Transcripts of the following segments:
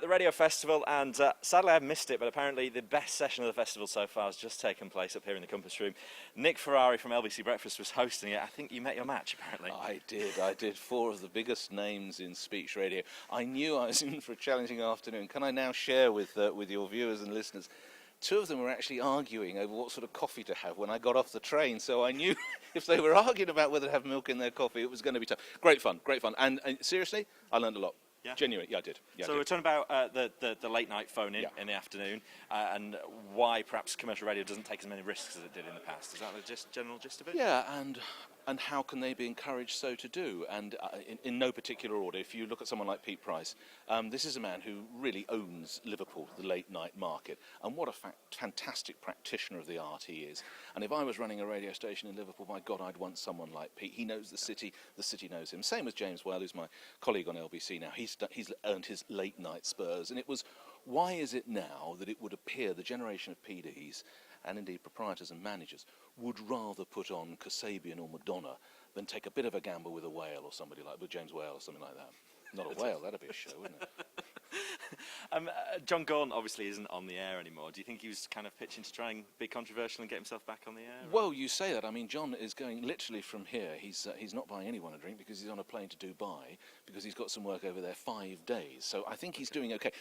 the Radio Festival, and sadly I've missed it, but apparently the best session of the festival so far has just taken place up here in the Compass Room. Nick Ferrari from LBC Breakfast was hosting it. I think you met your match, apparently. I did. Four of the biggest names in speech radio. I knew I was in for a challenging afternoon. Can I now share with your viewers and listeners? Two of them were actually arguing over what sort of coffee to have when I got off the train, so I knew if they were arguing about whether to have milk in their coffee, it was going to be tough. Great fun. And seriously, I learned a lot. Yeah. Genuinely, yeah, I did. Yeah, so we're talking about the late night phone in the afternoon and why perhaps commercial radio doesn't take as many risks as it did in the past. Is that the general gist of it? Yeah, and how can they be encouraged so to do? And in no particular order, if you look at someone like Pete Price, this is a man who really owns Liverpool, the late night market, and what a fantastic practitioner of the art he is. And if I was running a radio station in Liverpool, my God, I'd want someone like Pete. He knows the city knows him. Same as James Whale, who's my colleague on LBC now. He's earned his late night spurs, and it was, why is it now that it would appear the generation of PDs and indeed proprietors and managers would rather put on Kasabian or Madonna than take a bit of a gamble with a Whale or somebody like, with James Whale or something like that? Not a Whale, that'd be a show, wouldn't it? Jon Gaunt obviously isn't on the air anymore. Do you think he was kind of pitching to try and be controversial and get himself back on the air? Well, you say that. I mean, Jon is going literally from here. He's not buying anyone a drink because he's on a plane to Dubai because he's got some work over there 5 days. So I think he's doing okay.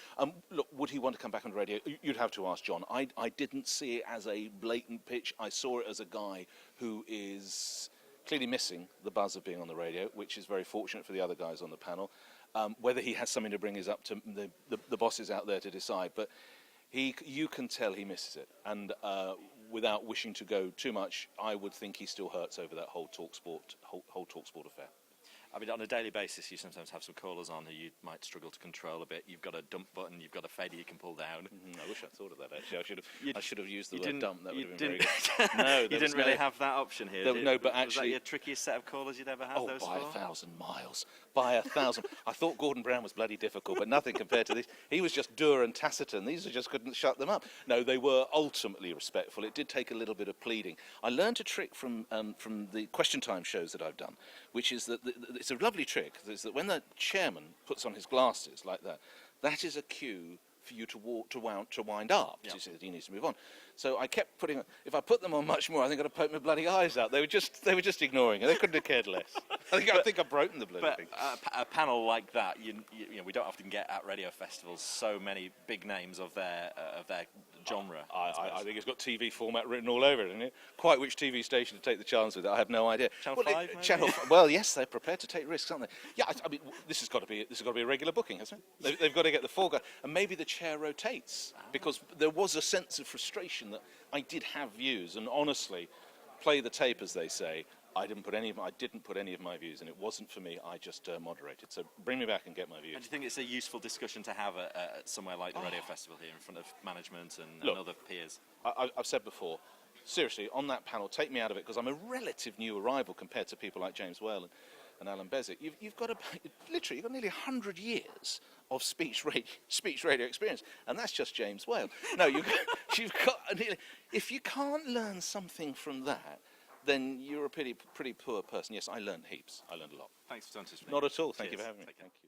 Look, would he want to come back on the radio? You'd have to ask Jon. I didn't see it as a blatant pitch. I saw it as a guy who is clearly missing the buzz of being on the radio, which is very fortunate for the other guys on the panel. Whether he has something to bring is up to the bosses out there to decide, but you can tell he misses it. And without wishing to go too much, I would think he still hurts over that whole TalkSport affair. I mean, on a daily basis, you sometimes have some callers on who you might struggle to control a bit. You've got a dump button, you've got a fader you can pull down. I wish I'd thought of that, actually. I should have used the word dump. That would have been very good. No, you didn't really have that option here. But actually... Was that your trickiest set of callers you'd ever had? Oh, by 1,000 miles. By 1,000. I thought Gordon Brown was bloody difficult, but nothing compared to this. He was just dour and taciturn. These just couldn't shut them up. No, they were ultimately respectful. It did take a little bit of pleading. I learned a trick from the Question Time shows that I've done, which is that it's a lovely trick. Is that when the chairman puts on his glasses like that, that is a cue for you to wind up. Yep. To say that he needs to move on. So I kept putting. If I put them on much more, I think I'd have poked my bloody eyes out. They were just ignoring it. They couldn't have cared less. I think I've broken the bloody thing. A panel like that, you know, we don't often get at radio festivals so many big names of their genre. I think it's got TV format written all over it, isn't it? Quite which TV station to take the chance with it, I have no idea. Channel 5, maybe? Channel. Well, yes, they're prepared to take risks, aren't they? Yeah, I mean, this has got to be a regular booking, hasn't it? They've got to get the four guys, and maybe the chair rotates because there was a sense of frustration that I did have views, and honestly, play the tape, as they say. I didn't put any of my views, and it wasn't for me. I just moderated. So bring me back and get my views. And do you think it's a useful discussion to have at somewhere like the Radio Festival here in front of management and other peers? I've said before, seriously, on that panel, take me out of it, because I'm a relative new arrival compared to people like James Whale and Allan Beswick. You've got nearly 100 years of speech radio experience, and that's just James Whale. No, you've got if you can't learn something from that, then you're a pretty poor person. Yes, I learned heaps. I learned a lot. Thanks for talking to me. Not at all. Thank Cheers. you for having me. Take care. Thank you.